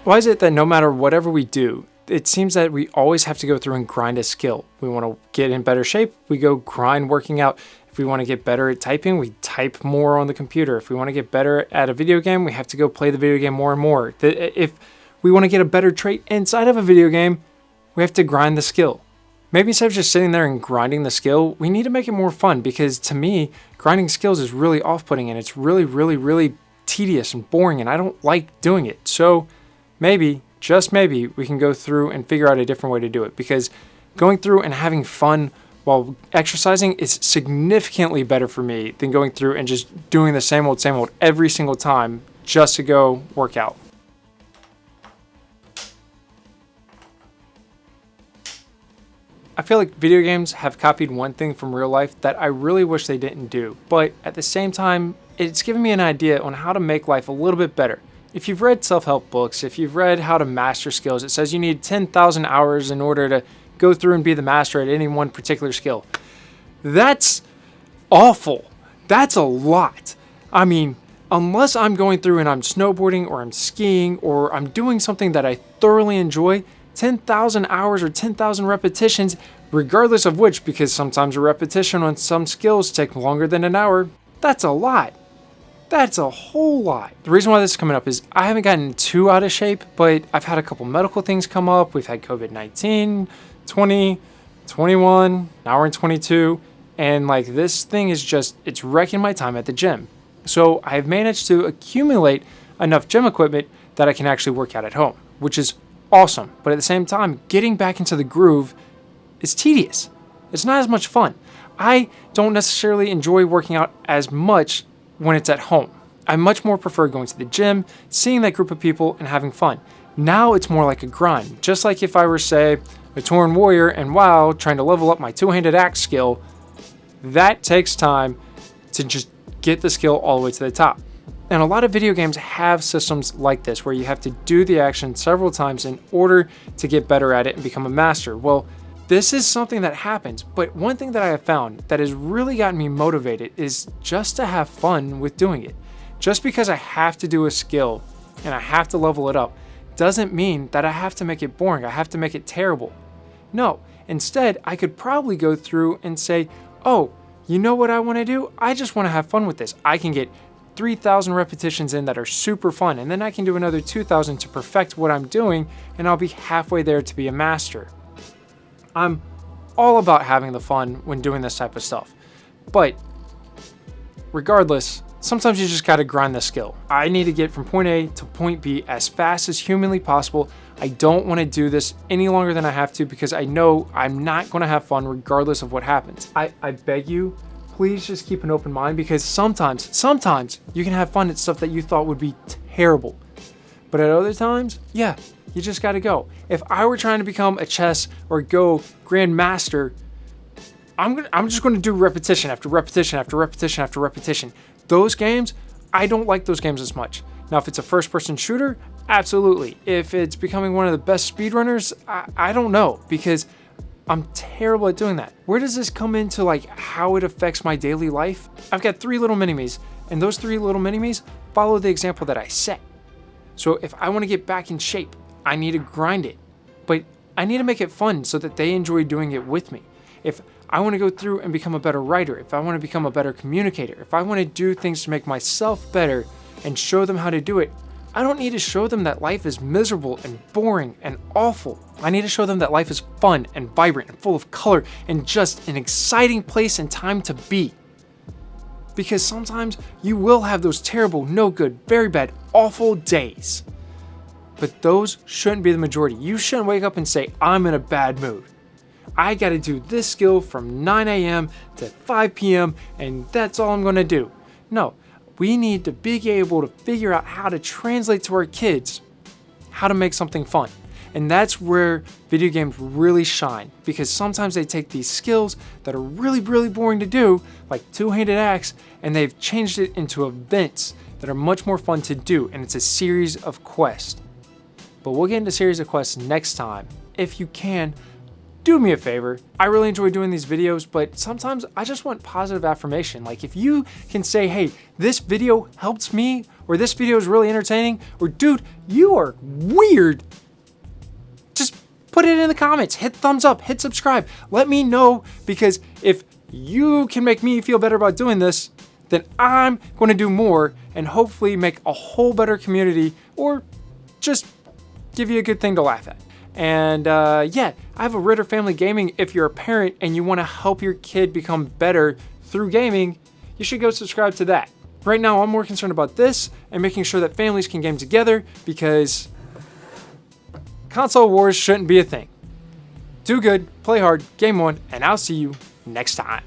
Why is it that no matter whatever we do, it seems that we always have to go through and grind a skill? We want to get in better shape, we go grind working out. If we want to get better at typing, we type more on the computer. If we want to get better at a video game, we have to go play the video game more and more. If we want to get a better trait inside of a video game, we have to grind the skill. Maybe instead of just sitting there and grinding the skill, we need to make it more fun, because to me, grinding skills is really off-putting and it's really, really, really tedious and boring, and I don't like doing it. So maybe, just maybe, we can go through and figure out a different way to do it, because going through and having fun while exercising is significantly better for me than going through and just doing the same old every single time just to go work out. I feel like video games have copied one thing from real life that I really wish they didn't do, but at the same time, it's given me an idea on how to make life a little bit better. If you've read self-help books, if you've read how to master skills, it says you need 10,000 hours in order to go through and be the master at any one particular skill. That's awful. That's a lot. I mean, unless I'm going through and I'm snowboarding or I'm skiing or I'm doing something that I thoroughly enjoy, 10,000 hours or 10,000 repetitions, regardless of which, because sometimes a repetition on some skills take longer than an hour, that's a lot. That's a whole lot. The reason why this is coming up is I haven't gotten too out of shape, but I've had a couple medical things come up. We've had COVID-19, 20, 21, now we're in 22. And like this thing is just, it's wrecking my time at the gym. So I've managed to accumulate enough gym equipment that I can actually work out at home, which is awesome. But at the same time, getting back into the groove is tedious. It's not as much fun. I don't necessarily enjoy working out as much when it's at home. I much more prefer going to the gym, seeing that group of people, and having fun. Now it's more like a grind. Just like if I were, say, a Tauren warrior and WoW trying to level up my two-handed axe skill, that takes time to just get the skill all the way to the top. And a lot of video games have systems like this where you have to do the action several times in order to get better at it and become a master. Well, this is something that happens, but one thing that I have found that has really gotten me motivated is just to have fun with doing it. Just because I have to do a skill and I have to level it up doesn't mean that I have to make it boring, I have to make it terrible. No, instead, I could probably go through and say, oh, you know what I want to do? I just want to have fun with this. I can get 3,000 repetitions in that are super fun, and then I can do another 2,000 to perfect what I'm doing, and I'll be halfway there to be a master. I'm all about having the fun when doing this type of stuff. But regardless, sometimes you just gotta grind the skill. I need to get from point A to point B as fast as humanly possible. I don't wanna do this any longer than I have to because I know I'm not gonna have fun regardless of what happens. I beg you, please just keep an open mind, because sometimes you can have fun at stuff that you thought would be terrible. But at other times, yeah, you just gotta go. If I were trying to become a chess or go grandmaster, I'm just gonna do repetition after repetition after repetition after repetition. Those games, I don't like those games as much. Now, if it's a first-person shooter, absolutely. If it's becoming one of the best speedrunners, I don't know, because I'm terrible at doing that. Where does this come into like how it affects my daily life? I've got 3 little mini-me's, and those 3 little mini-me's follow the example that I set. So if I want to get back in shape, I need to grind it, but I need to make it fun so that they enjoy doing it with me. If I want to go through and become a better writer, if I want to become a better communicator, if I want to do things to make myself better and show them how to do it, I don't need to show them that life is miserable and boring and awful. I need to show them that life is fun and vibrant and full of color and just an exciting place and time to be. Because sometimes you will have those terrible, no good, very bad, awful days. But those shouldn't be the majority. You shouldn't wake up and say, I'm in a bad mood. I gotta do this skill from 9 a.m. to 5 p.m. and that's all I'm gonna do. No, we need to be able to figure out how to translate to our kids how to make something fun. And that's where video games really shine, because sometimes they take these skills that are really, really boring to do, like two-handed axe, and they've changed it into events that are much more fun to do, and it's a series of quests. But we'll get into series of quests next time. If you can, do me a favor. I really enjoy doing these videos, but sometimes I just want positive affirmation. Like if you can say, hey, this video helps me or this video is really entertaining, or dude, you are weird, just put it in the comments. Hit thumbs up, hit subscribe. Let me know, because if you can make me feel better about doing this, then I'm going to do more and hopefully make a whole better community, or just give you a good thing to laugh at. And yeah, I have a Ritter Family Gaming. If you're a parent and you want to help your kid become better through gaming, you should go subscribe to that. Right now, I'm more concerned about this and making sure that families can game together, because console wars shouldn't be a thing. Do good, play hard, game on, and I'll see you next time.